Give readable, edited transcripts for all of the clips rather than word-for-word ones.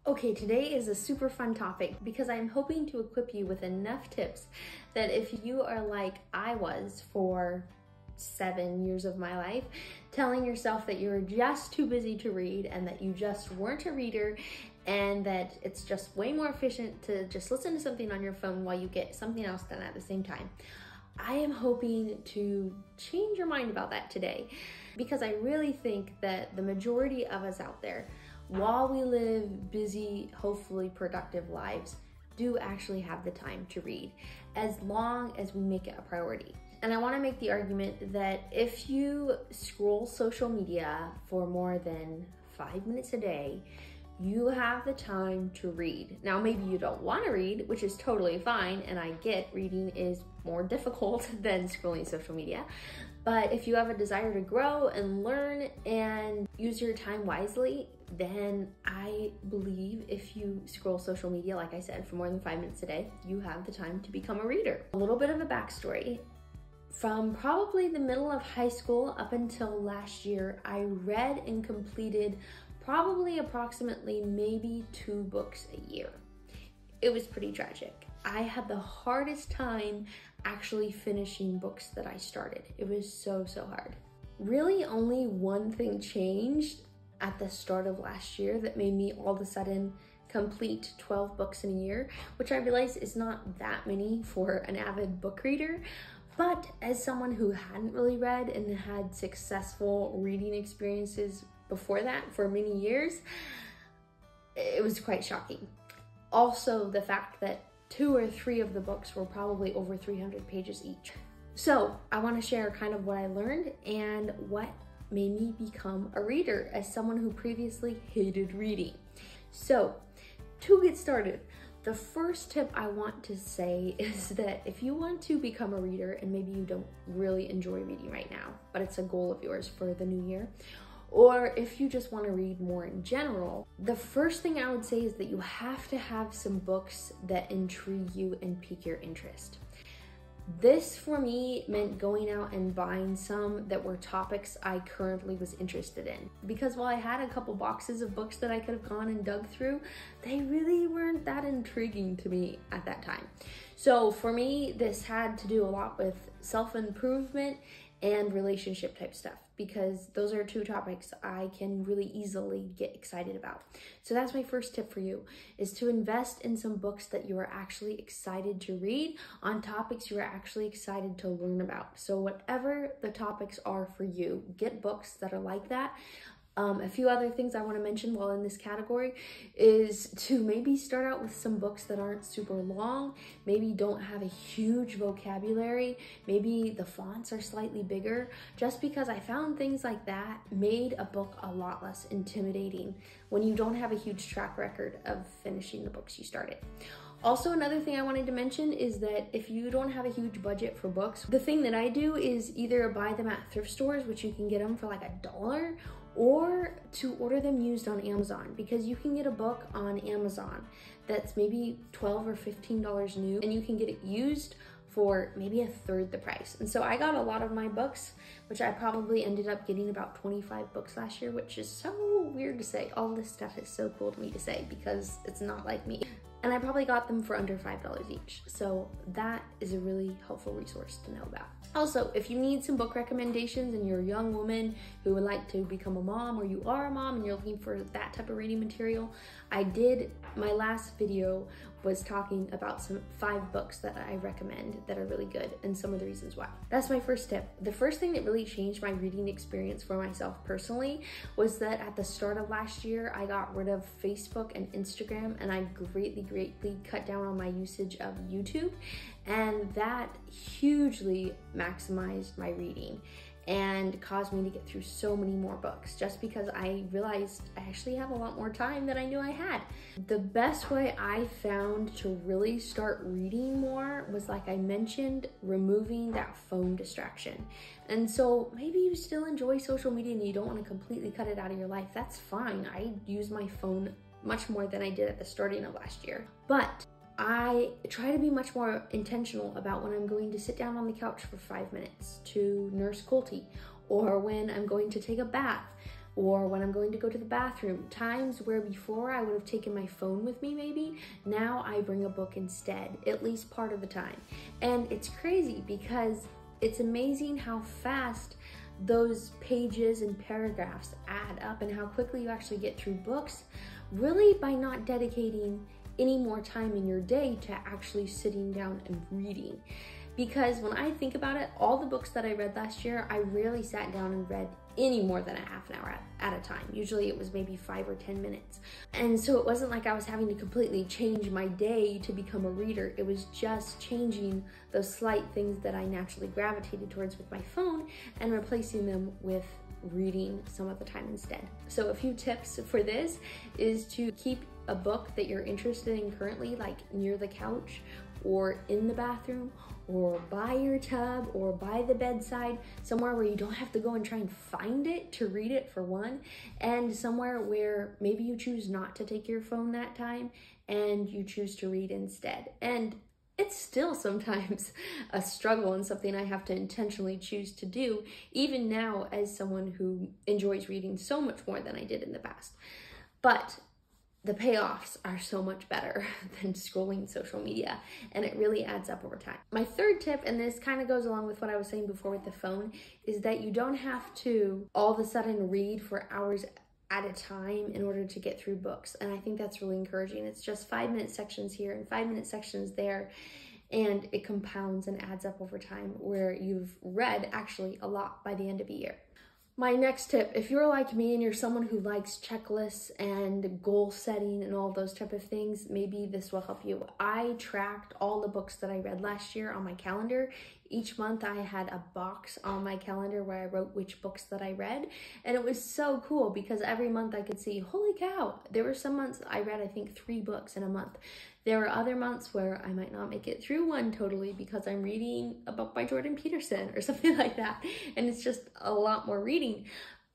Okay, today is a super fun topic because I'm hoping to equip you with enough tips that if you are like I was for 7 years of my life, telling yourself that you're just too busy to read and that you just weren't a reader and that it's just way more efficient to just listen to something on your phone while you get something else done at the same time. I am hoping to change your mind about that today because I really think that the majority of us out there, while we live busy, hopefully productive lives, do actually have the time to read, as long as we make it a priority. And I want to make the argument that if you scroll social media for more than 5 minutes a day, you have the time to read. Now, maybe you don't want to read, which is totally fine, and I get reading is more difficult than scrolling social media. But if you have a desire to grow and learn and use your time wisely, then I believe if you scroll social media, like I said, for more than 5 minutes a day, you have the time to become a reader. A little bit of a backstory. From probably the middle of high school up until last year, I read and completed probably approximately maybe 2 books a year. It was pretty tragic. I had the hardest time actually finishing books that I started. It was so hard. Really only one thing changed at the start of last year that made me all of a sudden complete 12 books in a year, which I realize is not that many for an avid book reader. But as someone who hadn't really read and had successful reading experiences before that for many years, it was quite shocking. Also, the fact that 2 or 3 of the books were probably over 300 pages each. So I want to share kind of what I learned and what made me become a reader as someone who previously hated reading. So to get started, the first tip I want to say is that if you want to become a reader and maybe you don't really enjoy reading right now, but it's a goal of yours for the new year, or if you just want to read more in general, the first thing I would say is that you have to have some books that intrigue you and pique your interest. This for me meant going out and buying some that were topics I currently was interested in. Because while I had a couple boxes of books that I could have gone and dug through, they really weren't that intriguing to me at that time. So for me, this had to do a lot with self-improvement and relationship type stuff, because those are 2 topics I can really easily get excited about. So that's my first tip for you, is to invest in some books that you are actually excited to read on topics you are actually excited to learn about. So whatever the topics are for you, get books that are like that. A few other things I want to mention while in this category is to maybe start out with some books that aren't super long, maybe don't have a huge vocabulary, maybe the fonts are slightly bigger, just because I found things like that made a book a lot less intimidating when you don't have a huge track record of finishing the books you started. Also, another thing I wanted to mention is that if you don't have a huge budget for books, the thing that I do is either buy them at thrift stores, which you can get them for like $1, or to order them used on Amazon, because you can get a book on Amazon that's maybe $12 or $15 new, and you can get it used for maybe 1/3 the price. And so I got a lot of my books, which I probably ended up getting about 25 books last year, which is so weird to say. All this stuff is so cool to me to say because it's not like me. And I probably got them for under $5 each. So that is a really helpful resource to know about. Also, if you need some book recommendations and you're a young woman who would like to become a mom, or you are a mom and you're looking for that type of reading material, my last video was talking about some 5 books that I recommend that are really good and some of the reasons why. That's my first tip. The first thing that really changed my reading experience for myself personally was that at the start of last year, I got rid of Facebook and Instagram, and I greatly cut down on my usage of YouTube, and that hugely maximized my reading and caused me to get through so many more books, just because I realized I actually have a lot more time than I knew I had. The best way I found to really start reading more was, like I mentioned, removing that phone distraction. And so maybe you still enjoy social media and you don't want to completely cut it out of your life. That's fine. I use my phone much more than I did at the starting of last year. But I try to be much more intentional about when I'm going to sit down on the couch for 5 minutes to nurse Colty, or when I'm going to take a bath, or when I'm going to go to the bathroom. Times where before I would have taken my phone with me maybe, now I bring a book instead, at least part of the time. And it's crazy because it's amazing how fast those pages and paragraphs add up and how quickly you actually get through books, really by not dedicating any more time in your day to actually sitting down and reading. Because when I think about it, all the books that I read last year, I rarely sat down and read any more than a half an hour at a time. Usually it was maybe 5 or 10 minutes. And so it wasn't like I was having to completely change my day to become a reader. It was just changing those slight things that I naturally gravitated towards with my phone and replacing them with reading some of the time instead. So a few tips for this is to keep a book that you're interested in currently, like near the couch or in the bathroom or by your tub or by the bedside, somewhere where you don't have to go and try and find it to read it, for one, and somewhere where maybe you choose not to take your phone that time and you choose to read instead. And it's still sometimes a struggle and something I have to intentionally choose to do, even now as someone who enjoys reading so much more than I did in the past. But the payoffs are so much better than scrolling social media, and it really adds up over time. My third tip, and this kind of goes along with what I was saying before with the phone, is that you don't have to all of a sudden read for hours at a time in order to get through books. And I think that's really encouraging. It's just 5-minute sections here and 5-minute sections there, and it compounds and adds up over time where you've read actually a lot by the end of a year. My next tip, if you're like me and you're someone who likes checklists and goal setting and all those type of things, maybe this will help you. I tracked all the books that I read last year on my calendar. Each month I had a box on my calendar where I wrote which books that I read. And it was so cool because every month I could see, holy cow, there were some months I read, I think, 3 books in a month. There were other months where I might not make it through one totally because I'm reading a book by Jordan Peterson or something like that. And it's just a lot more reading.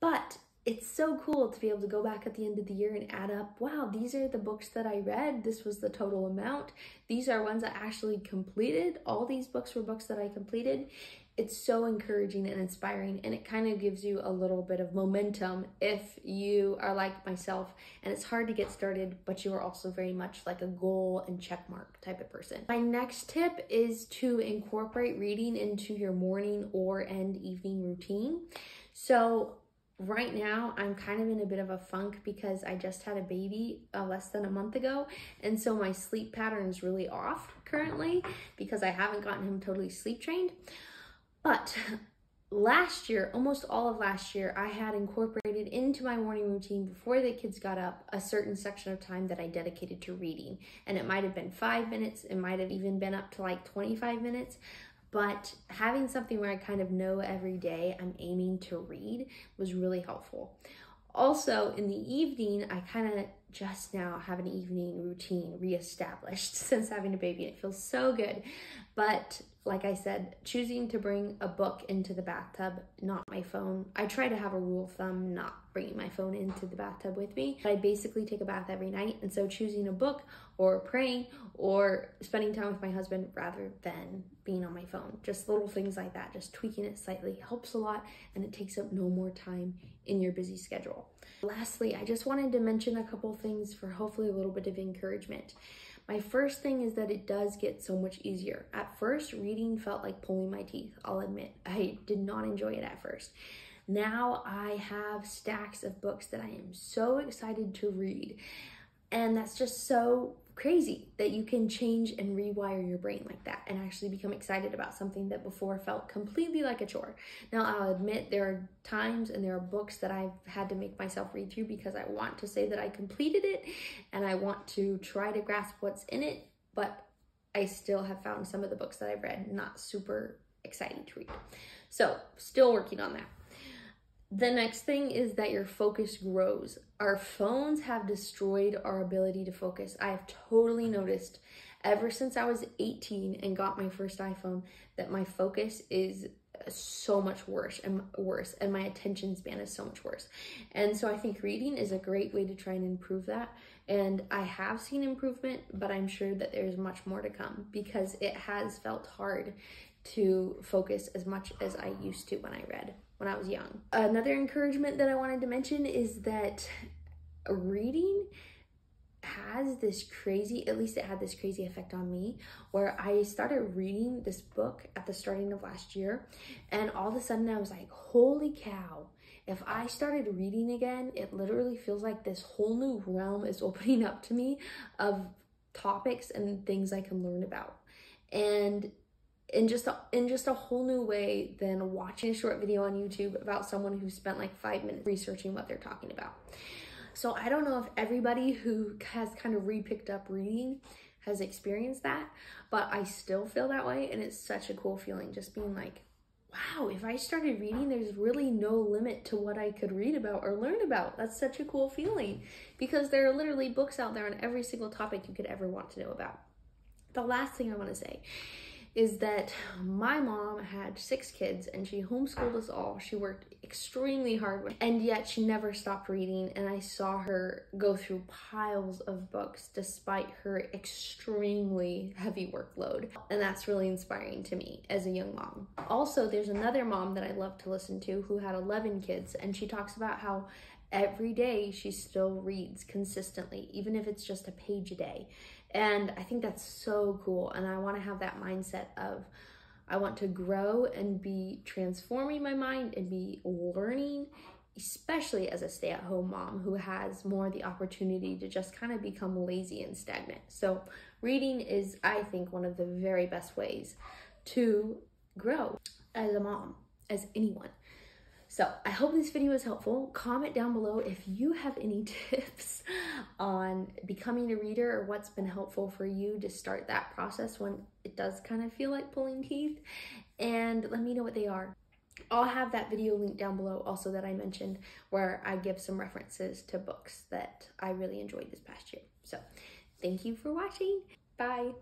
But it's so cool to be able to go back at the end of the year and add up, wow, these are the books that I read. This was the total amount. These are ones I actually completed. All these books were books that I completed. It's so encouraging and inspiring, and it kind of gives you a little bit of momentum if you are like myself and it's hard to get started, but you are also very much like a goal and check mark type of person. My next tip is to incorporate reading into your morning or and evening routine. So right now, I'm kind of in a bit of a funk because I just had a baby less than a month ago. And so my sleep pattern is really off currently because I haven't gotten him totally sleep trained. But last year, almost all of last year, I had incorporated into my morning routine before the kids got up a certain section of time that I dedicated to reading. And it might have been 5 minutes. It might have even been up to like 25 minutes. But having something where I kind of know every day I'm aiming to read was really helpful. Also, in the evening, I kind of just now have an evening routine reestablished since having a baby. It feels so good. But like I said, choosing to bring a book into the bathtub, not my phone. I try to have a rule of thumb, not bringing my phone into the bathtub with me. I basically take a bath every night, and so choosing a book or praying or spending time with my husband rather than being on my phone. Just little things like that, just tweaking it slightly helps a lot, and it takes up no more time in your busy schedule. Lastly, I just wanted to mention a couple things for hopefully a little bit of encouragement. My first thing is that it does get so much easier. At first, reading felt like pulling my teeth, I'll admit. I did not enjoy it at first. Now I have stacks of books that I am so excited to read. And that's just so crazy that you can change and rewire your brain like that and actually become excited about something that before felt completely like a chore. Now, I'll admit there are times and there are books that I've had to make myself read through because I want to say that I completed it and I want to try to grasp what's in it, but I still have found some of the books that I've read not super exciting to read. So, still working on that. The next thing is that your focus grows. Our phones have destroyed our ability to focus. I have totally noticed ever since I was 18 and got my first iPhone that my focus is so much worse and my attention span is so much worse. And so I think reading is a great way to try and improve that. And I have seen improvement, but I'm sure that there's much more to come because it has felt hard to focus as much as I used to when when I was young. Another encouragement that I wanted to mention is that reading has this crazy, at least it had this crazy effect on me, where I started reading this book at the starting of last year, and all of a sudden I was like, holy cow, if I started reading again, it literally feels like this whole new realm is opening up to me of topics and things I can learn about. And in just a whole new way than watching a short video on YouTube about someone who spent like 5 minutes researching what they're talking about. So I don't know if everybody who has kind of re-picked up reading has experienced that, but I still feel that way, and it's such a cool feeling, just being like, wow, if I started reading, there's really no limit to what I could read about or learn about. That's such a cool feeling, because there are literally books out there on every single topic you could ever want to know about. The last thing I want to say is that my mom had 6 kids and she homeschooled us all. She worked extremely hard, and yet she never stopped reading, and I saw her go through piles of books despite her extremely heavy workload, and that's really inspiring to me as a young mom. Also, there's another mom that I love to listen to who had 11 kids, and she talks about how every day she still reads consistently, even if it's just a page a day. And I think that's so cool, and I want to have that mindset of I want to grow and be transforming my mind and be learning, especially as a stay-at-home mom who has more the opportunity to just kind of become lazy and stagnant. So reading is, I think, one of the very best ways to grow as a mom, as anyone. So I hope this video was helpful. Comment down below if you have any tips on becoming a reader, or what's been helpful for you to start that process when it does kind of feel like pulling teeth, and let me know what they are. I'll have that video linked down below also that I mentioned, where I give some references to books that I really enjoyed this past year. So thank you for watching. Bye.